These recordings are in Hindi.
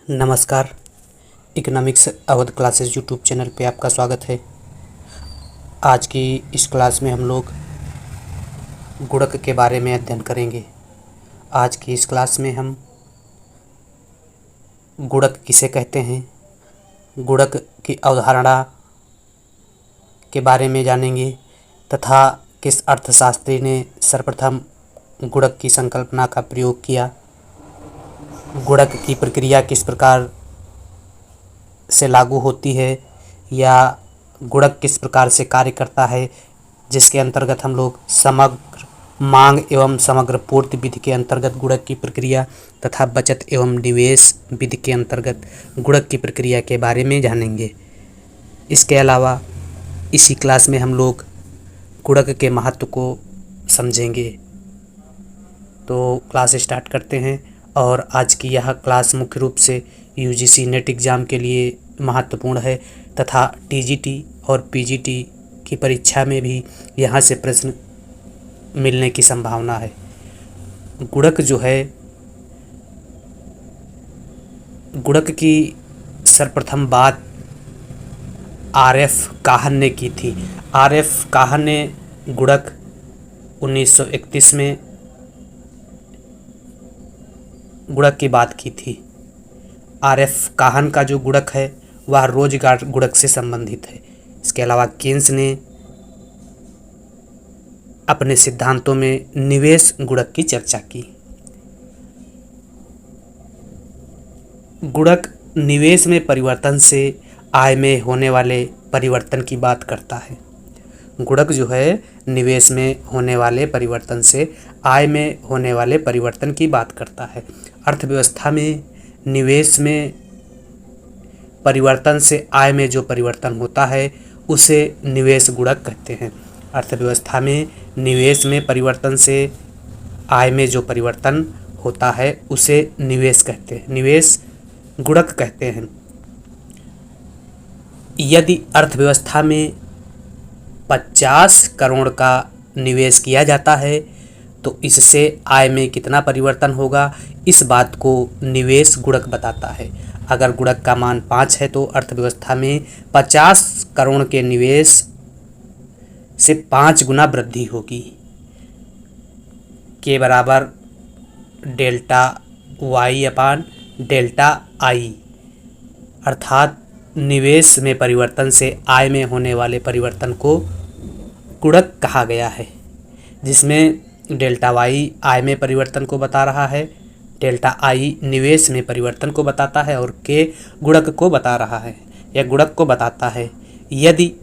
नमस्कार। Economics Awadh classes YouTube channel पे आपका स्वागत है। आज की इस क्लास में हम लोग गुणक के बारे में अध्ययन करेंगे। आज की इस क्लास में हम गुणक किसे कहते हैं, गुणक की अवधारणा के बारे में जानेंगे तथा किस अर्थशास्त्री ने सर्वप्रथम गुणक की संकल्पना का प्रयोग किया, गुणक की प्रक्रिया किस प्रकार से लागू होती है या गुणक किस प्रकार से कार्य करता है, जिसके अंतर्गत हम लोग समग्र मांग एवं समग्र पूर्ति विधि के अंतर्गत गुणक की प्रक्रिया तथा बचत एवं निवेश विधि के अंतर्गत गुणक की प्रक्रिया के बारे में जानेंगे। इसके अलावा इसी क्लास में हम लोग गुणक के महत्व को समझेंगे। तो क्लास स्टार्ट करते हैं। और आज की यह क्लास मुख्य रूप से यूजीसी नेट एग्ज़ाम के लिए महत्वपूर्ण है तथा टीजीटी और पीजीटी की परीक्षा में भी यहाँ से प्रश्न मिलने की संभावना है। गुणक जो है, गुणक की सर्वप्रथम बात आरएफ काहन ने की थी। आरएफ काहन ने गुणक 1931 में गुणक की बात की थी। आरएफ काहन का जो गुणक है वह रोजगार गुणक से संबंधित है। इसके अलावा केन्स ने अपने सिद्धांतों में निवेश गुणक की चर्चा की। गुणक निवेश में परिवर्तन से आय में होने वाले परिवर्तन की बात करता है। गुणक जो है निवेश में होने वाले परिवर्तन से आय में होने वाले परिवर्तन की बात करता है। अर्थव्यवस्था में निवेश में परिवर्तन से आय में जो परिवर्तन होता है उसे निवेश गुणक कहते हैं। अर्थव्यवस्था में निवेश में परिवर्तन से आय में जो परिवर्तन होता है उसे निवेश कहते हैं, निवेश गुणक कहते हैं। यदि अर्थव्यवस्था में 50 करोड़ का निवेश किया जाता है तो इससे आय में कितना परिवर्तन होगा, इस बात को निवेश गुणक बताता है। अगर गुणक का मान 5 है तो अर्थव्यवस्था में 50 करोड़ के निवेश से 5 गुना वृद्धि होगी। के बराबर delta Y upon delta I, अर्थात निवेश में परिवर्तन से आय में होने वाले परिवर्तन को गुणक कहा गया है, जिसमें डेल्टा वाई आय में परिवर्तन को बता रहा है, डेल्टा आई निवेश में परिवर्तन को बताता है और के गुणक को बता रहा है या गुणक को बताता है। यदि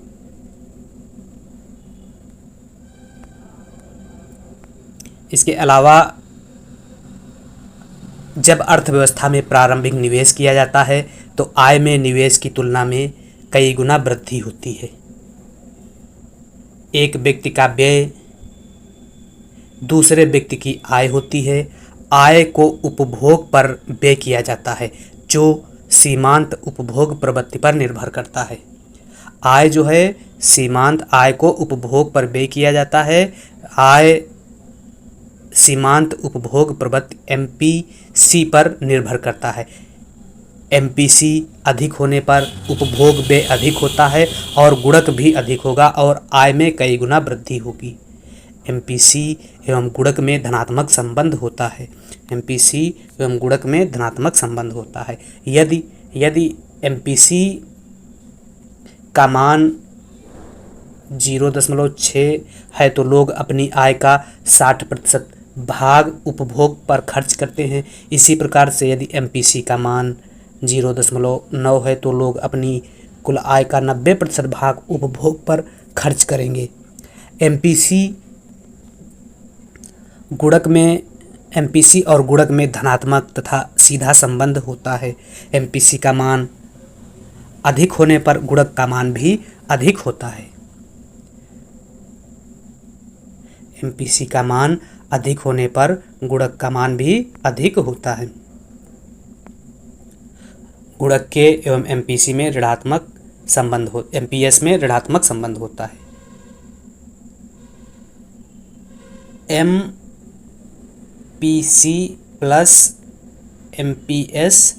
इसके अलावा जब अर्थव्यवस्था में प्रारंभिक निवेश किया जाता है तो आय में निवेश की तुलना में कई गुना वृद्धि होती है। एक व्यक्ति का व्यय दूसरे व्यक्ति की आय होती है। आय को उपभोग पर व्यय किया जाता है जो सीमांत उपभोग प्रवृत्ति पर निर्भर करता है। आय जो है सीमांत आय को उपभोग पर व्यय किया जाता है। आय सीमांत उपभोग प्रवृत्ति एमपीसी पर निर्भर करता है। एमपीसी अधिक होने पर उपभोग व्यय अधिक होता है और गुणक भी अधिक होगा और आय में कई गुना वृद्धि होगी। एमपीसी एवं गुणक में धनात्मक संबंध होता है। एमपीसी एवं गुणक में धनात्मक संबंध होता है। यदि एमपीसी का मान 0.6 है तो लोग अपनी आय का 60% भाग उपभोग पर खर्च करते हैं। इसी प्रकार से यदि एमपीसी का मान 0.9 है तो लोग अपनी कुल आय का 90% भाग उपभोग पर खर्च करेंगे। एमपीसी और गुणक में धनात्मक तथा सीधा संबंध होता है। एमपीसी का मान अधिक होने पर गुणक का मान भी अधिक होता है। एमपीसी का मान अधिक होने पर गुणक का मान भी अधिक होता है। गुणक के एवं एमपीसी में ऋणात्मक संबंध एमपीएस में ऋणात्मक संबंध होता है। एमपीसी प्लस एमपीएस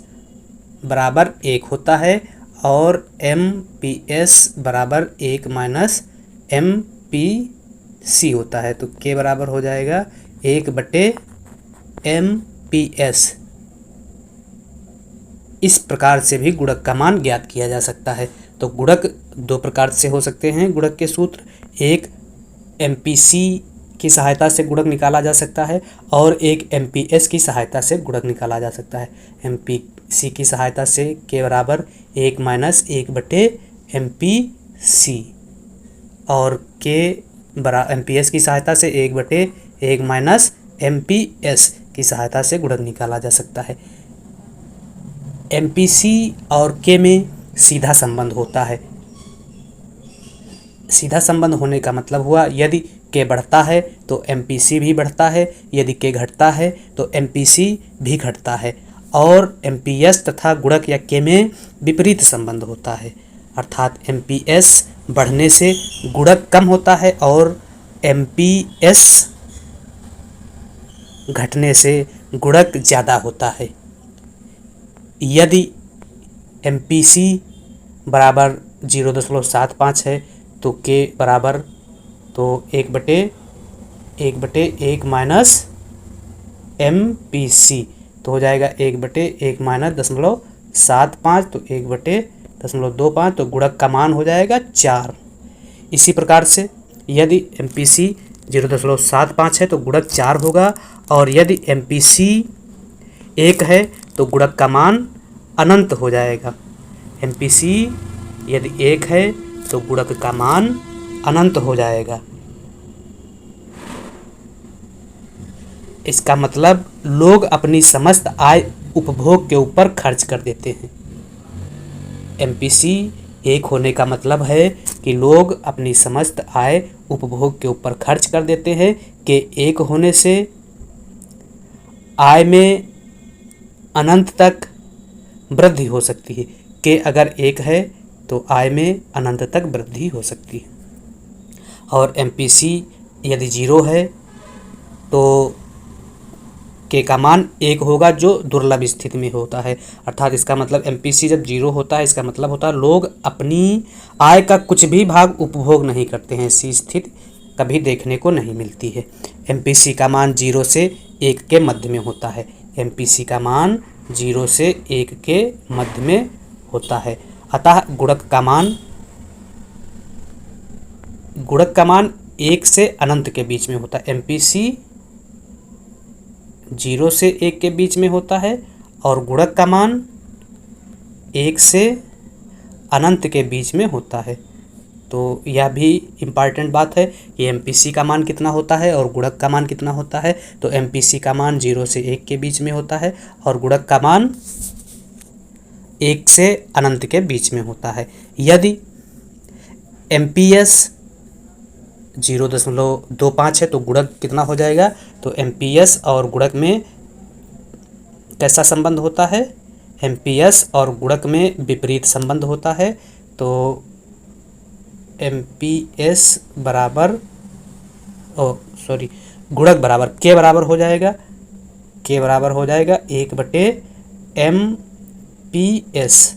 बराबर 1 होता है और MPS बराबर 1 माइनस MPC होता है। तो K बराबर हो जाएगा 1/MPS। इस प्रकार से भी गुणक का मान ज्ञात किया जा सकता है। तो गुणक दो प्रकार से हो सकते हैं। गुणक के सूत्र, एक MPC की सहायता से गुणक निकाला जा सकता है और एक MPS की सहायता से गुणक निकाला जा सकता है। MPC की सहायता से K बराबर 1 माइनस 1/MPC और MPS की सहायता से 1/1 माइनस MPS की सहायता से गुणक निकाला जा सकता है। MPC और K में सीधा संबंध होता है। सीधा संबंध होने का मतलब हुआ यदि K बढ़ता है तो MPC भी बढ़ता है, यदि K घटता है तो MPC भी घटता है। और MPS तथा गुणक या K में विपरीत संबंध होता है, अर्थात MPS बढ़ने से गुणक कम होता है और MPS घटने से गुणक ज़्यादा होता है। यदि MPC बराबर 0.75 है तो K बराबर 1/1 माइनस MPC तो हो जाएगा 1/1 माइनस 0.75 तो 1/0.25 तो गुणक का मान हो जाएगा 4। इसी प्रकार से यदि MPC 0.75 है तो गुणक 4 होगा और यदि MPC 1 है तो गुणक का मान अनंत हो जाएगा। MPC यदि 1 है तो गुणक का मान अनंत हो जाएगा। इसका मतलब लोग अपनी समस्त आय उपभोग के ऊपर खर्च कर देते हैं। MPC 1 होने का मतलब है कि लोग अपनी समस्त आय उपभोग के ऊपर खर्च कर देते हैं। K 1 होने से आय में अनंत तक वृद्धि हो सकती है। K अगर 1 है तो आय में अनंत तक वृद्धि हो सकती है। और MPC यदि 0 है तो K का मान 1 होगा जो दुर्लभ स्थिति में होता है। अर्थात इसका मतलब MPC जब 0 होता है इसका मतलब होता है लोग अपनी आय का कुछ भी भाग उपभोग नहीं करते हैं। ऐसी स्थिति कभी देखने को नहीं मिलती है। MPC का मान 0 से 1 के मध्य में होता है। MPC का मान 0 से 1 के मध्य में होता है। अतः गुणक का मान 1 से अनंत के बीच में होता है। MPC 0 से 1 के बीच में होता है और गुणक का मान 1 से अनंत के बीच में होता है। तो यह भी इम्पॉर्टेंट बात है कि MPC का मान कितना होता है और गुणक का मान कितना होता है। तो MPC का मान 0 से 1 के बीच में होता है और गुणक का मान 1 से अनंत के बीच में होता है। यदि MPS 0.25 है तो गुणक कितना हो जाएगा। तो MPS और गुणक में कैसा संबंध होता है। MPS और गुणक में विपरीत संबंध होता है। तो MPS बराबर गुणक बराबर K बराबर हो जाएगा 1/MPS।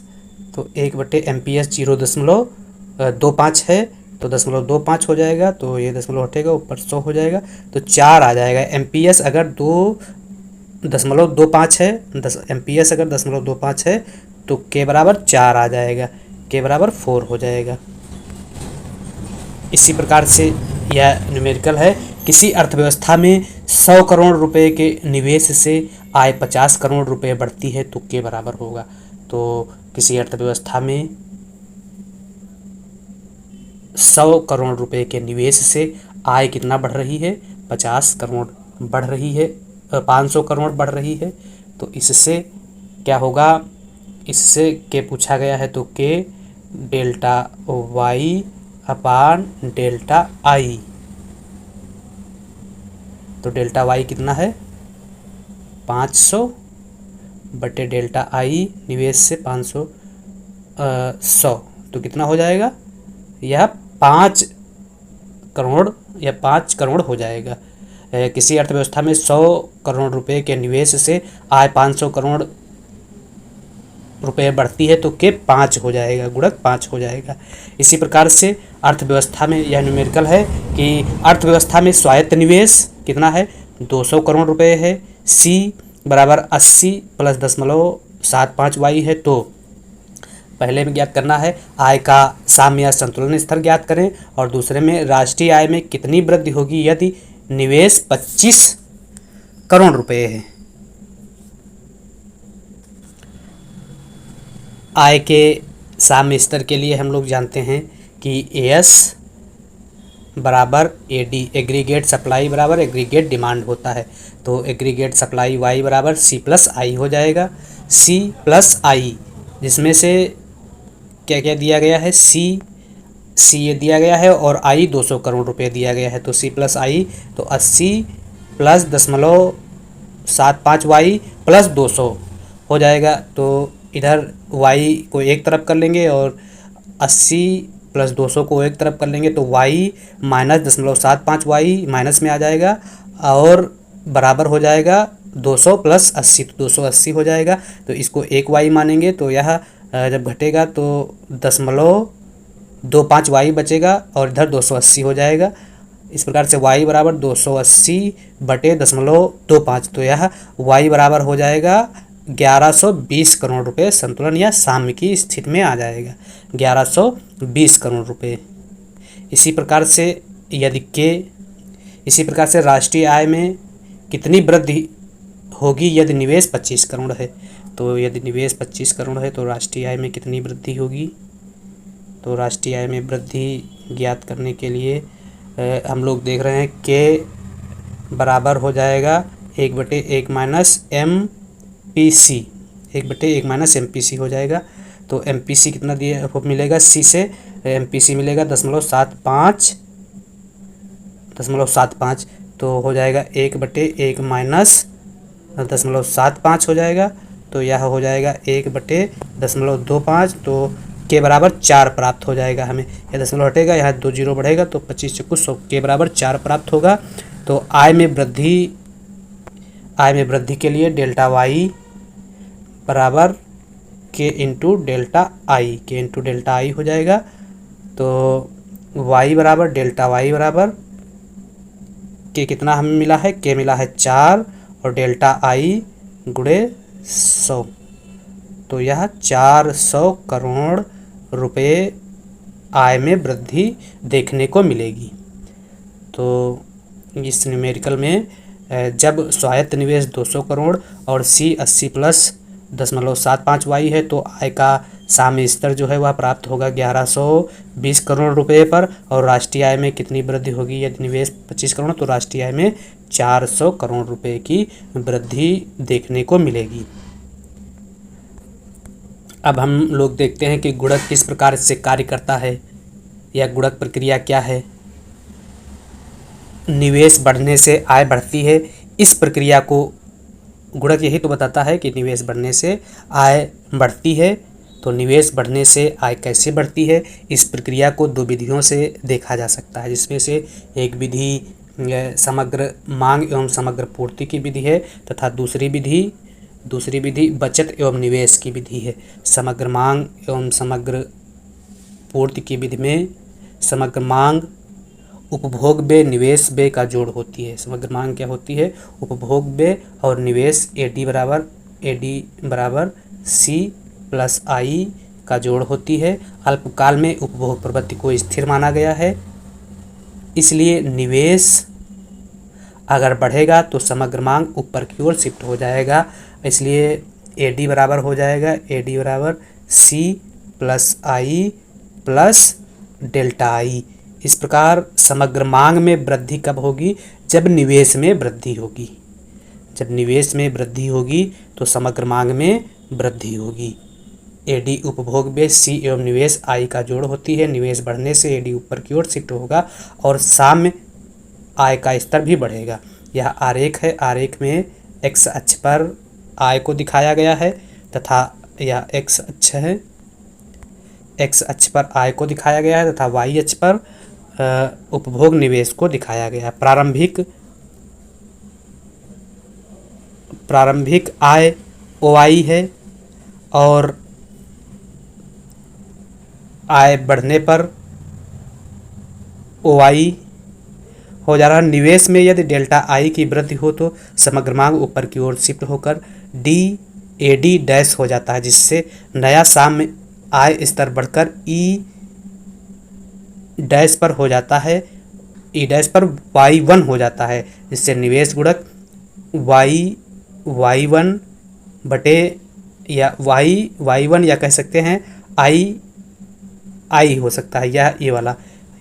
तो 1/MPS 0.25 है तो 0.25 हो जाएगा। तो ये दशमलव हटेगा ऊपर 100 हो जाएगा तो 4 आ जाएगा। MPS अगर 2.25 है MPS अगर 0.25 है तो K बराबर 4 आ जाएगा। K बराबर 4 हो जाएगा। इसी प्रकार से यह न्यूमेरिकल है। किसी अर्थव्यवस्था में 100 करोड़ रुपए के निवेश से आय 50 करोड़ रुपए बढ़ती है तो K बराबर होगा। तो किसी अर्थव्यवस्था में 100 करोड़ रुपए के निवेश से आय कितना बढ़ रही है 50 करोड़ बढ़ रही है 500 करोड़ बढ़ रही है। तो इससे क्या होगा, इससे K पूछा गया है तो K delta Y upon delta I। तो डेल्टा Y कितना है 500 बटे डेल्टा I निवेश से 500 100 तो कितना हो जाएगा यह 5 करोड़ या 5 करोड़ हो जाएगा। किसी अर्थव्यवस्था में 100 करोड़ रुपए के निवेश से आय 500 करोड़ रुपये बढ़ती है तो के 5 हो जाएगा, गुणक 5 हो जाएगा। इसी प्रकार से अर्थव्यवस्था में यह न्यूमेरिकल है कि अर्थव्यवस्था में स्वायत्त निवेश कितना है, 200 करोड़ रुपए है। सी बराबर 80 प्लस 0.75y है। तो पहले में ज्ञात करना है आय का साम्य या संतुलन स्तर ज्ञात करें, और दूसरे में राष्ट्रीय आय में कितनी वृद्धि होगी यदि निवेश 25 करोड़ रुपए है। आय के साम्य स्तर के लिए हम लोग जानते हैं कि एस बराबर एडी, एग्रीगेट सप्लाई बराबर एग्रीगेट डिमांड होता है। तो एग्रीगेट सप्लाई वाई बराबर सी प्लस आई हो जाएगा। सी प्लस आई, जिसमें से क्या क्या दिया गया है, सी ये दिया गया है और आई 200 करोड़ रुपए दिया गया है। तो सी प्लस आई तो 80 प्लस 0.75y प्लस 200 हो जाएगा। तो इधर y को एक तरफ कर लेंगे और 80 प्लस 200 को एक तरफ कर लेंगे, तो y माइनस 0.75y माइनस में आ जाएगा और बराबर हो जाएगा 200 प्लस 80, तो 280 हो जाएगा। तो इसको एक y मानेंगे, तो यह जब घटेगा तो 0.25y बचेगा और इधर 280 हो जाएगा। इस प्रकार से y बराबर 280 बटे 0.25, तो यह y बराबर हो जाएगा 1120 करोड़ रुपए, संतुलन या साम्य की स्थिति में आ जाएगा 1120 करोड़ रुपए। इसी प्रकार से राष्ट्रीय आय में कितनी वृद्धि होगी यदि निवेश 25 करोड़ है। तो यदि निवेश 25 करोड़ है तो राष्ट्रीय आय में कितनी वृद्धि होगी। तो राष्ट्रीय आय में वृद्धि ज्ञात करने के लिए हम लोग देख रहे हैं के बराबर हो जाएगा 1/1 minus M P C, 1/1 minus M P C हो जाएगा। तो एम पी सी कितना दिए मिलेगा, सी से एम पी सी मिलेगा 0.75, तो हो जाएगा 1/1 माइनस 0.75 हो जाएगा। तो यह हो जाएगा 1/0.25, तो के बराबर 4 प्राप्त हो जाएगा हमें। यह दशमलव हटेगा, यहाँ 2 जीरो बढ़ेगा तो 25 से कुछ 100, के बराबर 4 प्राप्त होगा। तो आय में वृद्धि के लिए डेल्टा वाई बराबर के इंटू डेल्टा आई हो जाएगा। तो y बराबर डेल्टा वाई बराबर के कितना हमें मिला है, के मिला है 4 और डेल्टा आई गुणे 100, तो यह 400 करोड़ रुपए आय में वृद्धि देखने को मिलेगी। तो इस न्यूमेरिकल में जब स्वायत्त निवेश 200 करोड़ और सी 80 प्लस 0.75y है, तो आय का साम्य स्तर जो है वह प्राप्त होगा 1120 करोड़ रुपए पर। और राष्ट्रीय आय में कितनी वृद्धि होगी यदि निवेश 25 करोड़, तो राष्ट्रीय आय में 400 करोड़ रुपए की वृद्धि देखने को मिलेगी। अब हम लोग देखते हैं कि गुणक किस प्रकार से कार्य करता है या गुणक प्रक्रिया क्या है। निवेश बढ़ने से आय बढ़ती है, इस प्रक्रिया को गुणक यही तो बताता है कि निवेश बढ़ने से आय बढ़ती है। तो निवेश बढ़ने से आय कैसे बढ़ती है, इस प्रक्रिया को 2 विधियों से देखा जा सकता है, जिसमें से एक विधि समग्र मांग एवं समग्र पूर्ति की विधि है तथा दूसरी विधि बचत एवं निवेश की विधि है। समग्र मांग एवं समग्र पूर्ति की विधि में समग्र मांग उपभोग व्यय निवेश व्यय का जोड़ होती है। समग्र मांग क्या होती है, उपभोग व्यय और निवेश एडी बराबर सी प्लस आई का जोड़ होती है। अल्पकाल में उपभोग प्रवृत्ति को स्थिर माना गया है, इसलिए निवेश अगर बढ़ेगा तो समग्र मांग ऊपर की ओर शिफ्ट हो जाएगा, इसलिए एडी बराबर हो जाएगा C plus I plus delta I. इस प्रकार समग्र मांग में वृद्धि कब होगी, जब निवेश में वृद्धि होगी। जब निवेश में वृद्धि होगी तो समग्र मांग में वृद्धि होगी। एडी उपभोग व्यय सी एवं निवेश आई का जोड़ होती है। निवेश बढ़ने से एडी ऊपर की ओर शिफ्ट होगा और साम्य आय का स्तर भी बढ़ेगा। यह आरेख है, आरेख में एक्स अक्ष पर आय को दिखाया गया है तथा यह एक्स अक्ष है, एक्स अक्ष पर आय को दिखाया गया है तथा वाई अक्ष पर उपभोग निवेश को दिखाया गया है। प्रारंभिक आय ओआई है और आय बढ़ने पर OI हो जा रहा है। निवेश में यदि डेल्टा I की वृद्धि हो तो समग्र मांग ऊपर की ओर शिफ्ट होकर DAD डैश हो जाता है, जिससे नया साम्य आय स्तर बढ़कर E डैश पर हो जाता है, E डैश पर Y1 हो जाता है, जिससे निवेश गुणक Y1 बटे या Y1 या कह सकते हैं I हो सकता है, यह ये वाला,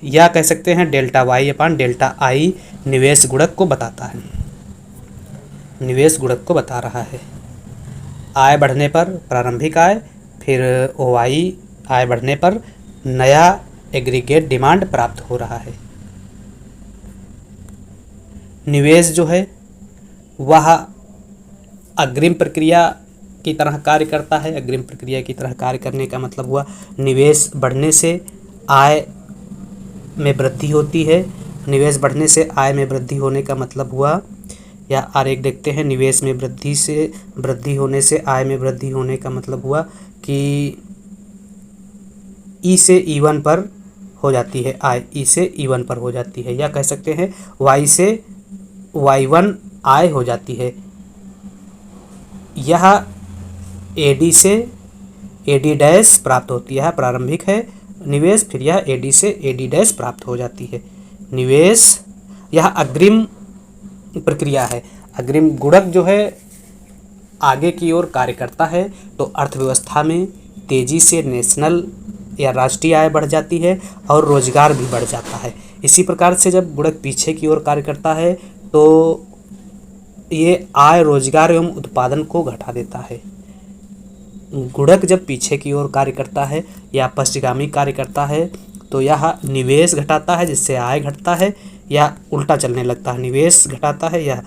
या कह सकते हैं delta Y upon delta I निवेश गुणक को बताता है, निवेश गुणक को बता रहा है। आय बढ़ने पर प्रारंभिक आय, फिर OI आय बढ़ने पर नया एग्रीगेट डिमांड प्राप्त हो रहा है। निवेश जो है वह अग्रिम प्रक्रिया की तरह कार्य करता है। अग्रिम प्रक्रिया की तरह कार्य करने का मतलब हुआ निवेश बढ़ने से आय में वृद्धि होती है। निवेश बढ़ने से आय में वृद्धि होने का मतलब हुआ, या आरेख देखते हैं, निवेश में वृद्धि होने से आय में वृद्धि होने का मतलब हुआ कि E से E1 पर हो जाती है आय, E से E1 पर हो जाती है, या कह सकते हैं Y से Y1 आय हो जाती है। यह AD से AD डैश प्राप्त होती है, प्रारंभिक है निवेश, फिर यह AD से AD डैश प्राप्त हो जाती है। निवेश यह अग्रिम प्रक्रिया है। अग्रिम गुणक जो है आगे की ओर कार्य करता है, तो अर्थव्यवस्था में तेजी से नेशनल या राष्ट्रीय आय बढ़ जाती है और रोजगार भी बढ़ जाता है। इसी प्रकार से जब गुणक पीछे की ओर कार्य करता है तो ये आय, रोजगार एवं उत्पादन को घटा देता है। गुणक जब पीछे की ओर कार्य करता है या पश्चिगामी कार्य करता है तो यह निवेश घटाता है, जिससे आय घटता है, या उल्टा चलने लगता है, निवेश घटाता है, यह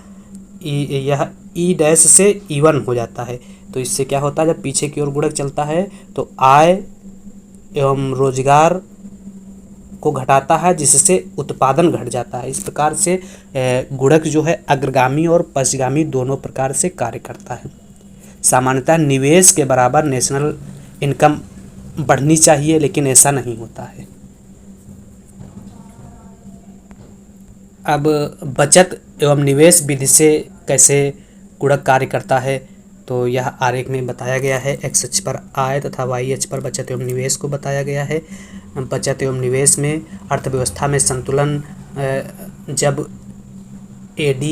E डैश से E1 हो जाता है। तो इससे क्या होता है, जब पीछे की ओर गुणक चलता है तो आय एवं रोजगार को घटाता है, जिससे उत्पादन घट जाता है। इस प्रकार से गुणक जो है अग्रगामी और पश्चिगामी दोनों प्रकार से कार्य करता है। सामान्यतः निवेश के बराबर नेशनल इनकम बढ़नी चाहिए, लेकिन ऐसा नहीं होता है। अब बचत एवं निवेश विधि से कैसे गुणक कार्य करता है, तो यह आरेख में बताया गया है। x अक्ष पर आय तथा y अक्ष पर बचत एवं निवेश को बताया गया है। बचत एवं निवेश में अर्थव्यवस्था में संतुलन, जब AD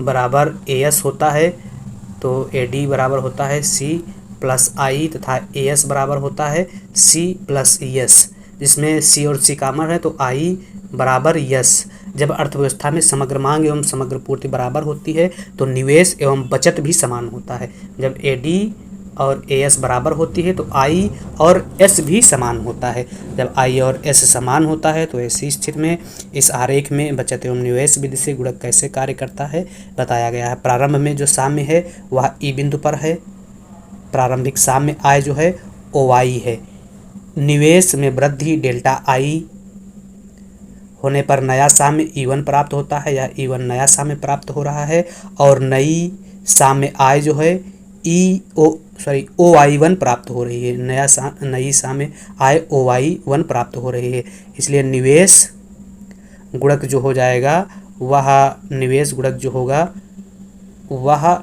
बराबर AS होता है तो AD बराबर होता है C प्लस I तथा AS बराबर होता है C प्लस ES, जिसमें C और C कॉमन है तो I बराबर यस। जब अर्थव्यवस्था में समग्र मांग एवं समग्र पूर्ति बराबर होती है तो निवेश एवं बचत भी समान होता है। जब AD और AS बराबर होती है तो I और S भी समान होता है। जब I और S समान होता है तो ऐसी स्थिति में इस आरेख में बचत एवं निवेश विधि से गुणक कैसे कार्य करता है बताया गया है। प्रारंभ में जो साम्य है वह E बिंदु पर है। प्रारंभिक साम्य आय जो है OI है। निवेश में वृद्धि डेल्टा I होने पर नया साम्य E1 प्राप्त होता है, या E1 नया साम्य प्राप्त हो रहा है, और नई साम्य आय जो है OI1 प्राप्त हो रही है। नई साम्य आय OI1 प्राप्त हो रही है। इसलिए निवेश गुणक जो हो जाएगा वह निवेश गुणक जो होगा वह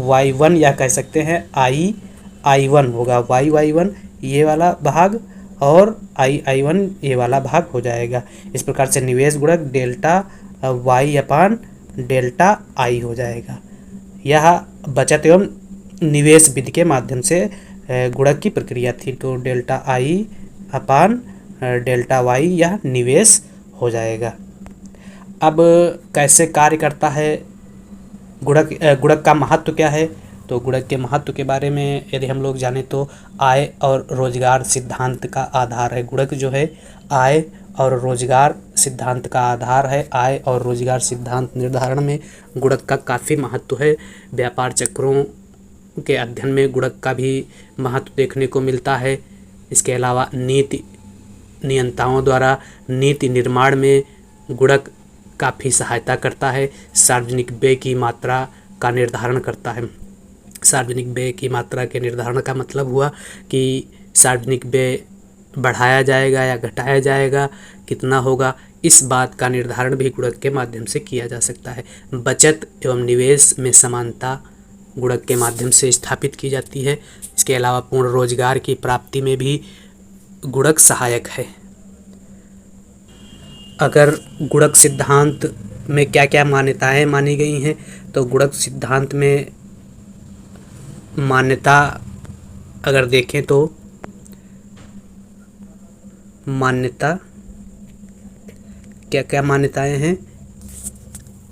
Y1 या कह सकते हैं I1 होगा। Y1 ये वाला भाग और I1 ये वाला भाग हो जाएगा। इस प्रकार से निवेश गुणक delta Y upon delta I हो जाएगा। यह बचत एवं निवेश विधि के माध्यम से गुणक की प्रक्रिया थी। तो delta I upon delta Y यह निवेश हो जाएगा। अब कैसे कार्य करता है गुणक का महत्व क्या है, तो गुणक के महत्व के बारे में यदि हम लोग जाने तो आय और रोजगार सिद्धांत का आधार है। गुणक जो है आय और रोजगार सिद्धांत का आधार है। आय और रोजगार सिद्धांत निर्धारण में गुणक का काफ़ी महत्व है। व्यापार चक्रों के अध्ययन में गुणक का भी महत्व देखने को मिलता है। इसके अलावा नीति नियंताओं द्वारा नीति निर्माण में गुणक काफ़ी सहायता करता है। सार्वजनिक व्यय की मात्रा का निर्धारण करता है। सार्वजनिक व्यय की मात्रा के निर्धारण का मतलब हुआ कि सार्वजनिक व्यय बढ़ाया जाएगा या घटाया जाएगा, कितना होगा, इस बात का निर्धारण भी गुणक के माध्यम से किया जा सकता है। बचत एवं निवेश में समानता गुणक के माध्यम से स्थापित की जाती है। इसके अलावा पूर्ण रोजगार की प्राप्ति में भी गुणक सहायक है। अगर गुणक सिद्धांत में क्या क्या मान्यताएं मानी गई हैं, तो गुणक सिद्धांत में मान्यता अगर देखें तो मान्यता क्या क्या मान्यताएं हैं।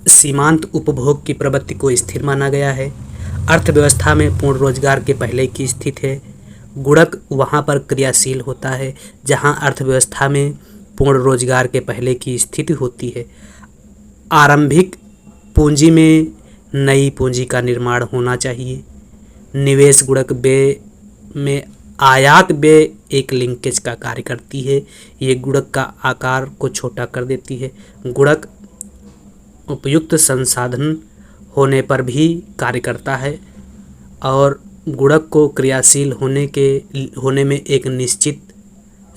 सीमांत उपभोग की प्रवृत्ति को स्थिर माना गया है। अर्थव्यवस्था में पूर्ण रोजगार के पहले की स्थिति है। गुणक वहाँ पर क्रियाशील होता है जहाँ अर्थव्यवस्था में पूर्ण रोजगार के पहले की स्थिति होती है। आरंभिक पूंजी में नई पूंजी का निर्माण होना चाहिए। निवेश गुणक व्यय में आयात व्यय एक लिंकेज का कार्य करती है। ये गुणक का आकार को छोटा कर देती है। गुणक उपयुक्त संसाधन होने पर भी कार्य करता है और गुणक को क्रियाशील होने में एक निश्चित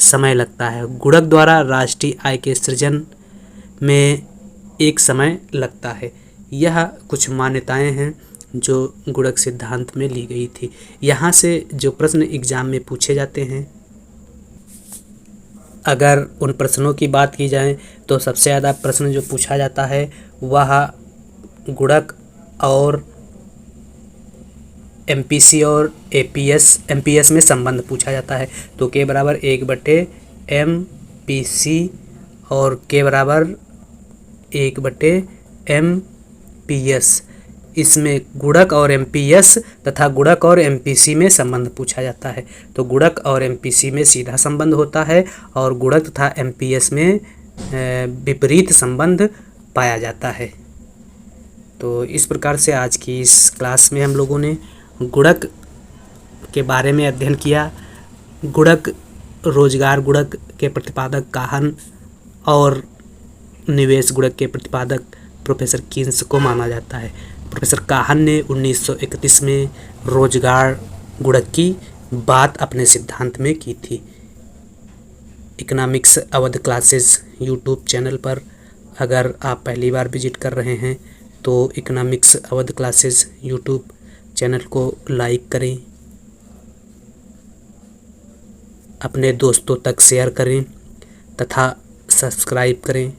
समय लगता है। गुणक द्वारा राष्ट्रीय आय के सृजन में एक समय लगता है। यह कुछ मान्यताएं हैं जो गुणक सिद्धांत में ली गई थी। यहाँ से जो प्रश्न एग्जाम में पूछे जाते हैं, अगर उन प्रश्नों की बात की जाए तो सबसे ज़्यादा प्रश्न जो पूछा जाता है वह गुणक और एमपीसी और एमपीएस में संबंध पूछा जाता है। तो के बराबर 1/MPC और के बराबर 1/MPS। इसमें गुणक और एमपीएस तथा गुणक और एमपीसी में संबंध पूछा जाता है। तो गुणक और एमपीसी में सीधा संबंध होता है और गुणक तथा एमपीएस में विपरीत संबंध पाया जाता है। तो इस प्रकार से आज की इस क्लास में हम लोगों ने गुणक के बारे में अध्ययन किया। गुणक रोजगार गुणक के प्रतिपादक काहन और निवेश गुणक के प्रतिपादक प्रोफेसर कीन्स को माना जाता है। प्रोफेसर काहन ने 1931 में रोजगार गुणक की बात अपने सिद्धांत में की थी। Economics Awadh classes YouTube channel पर अगर आप पहली बार विजिट कर रहे हैं तो economics Awadh classes YouTube channel को लाइक करें, अपने दोस्तों तक शेयर करें तथा सब्सक्राइब करें।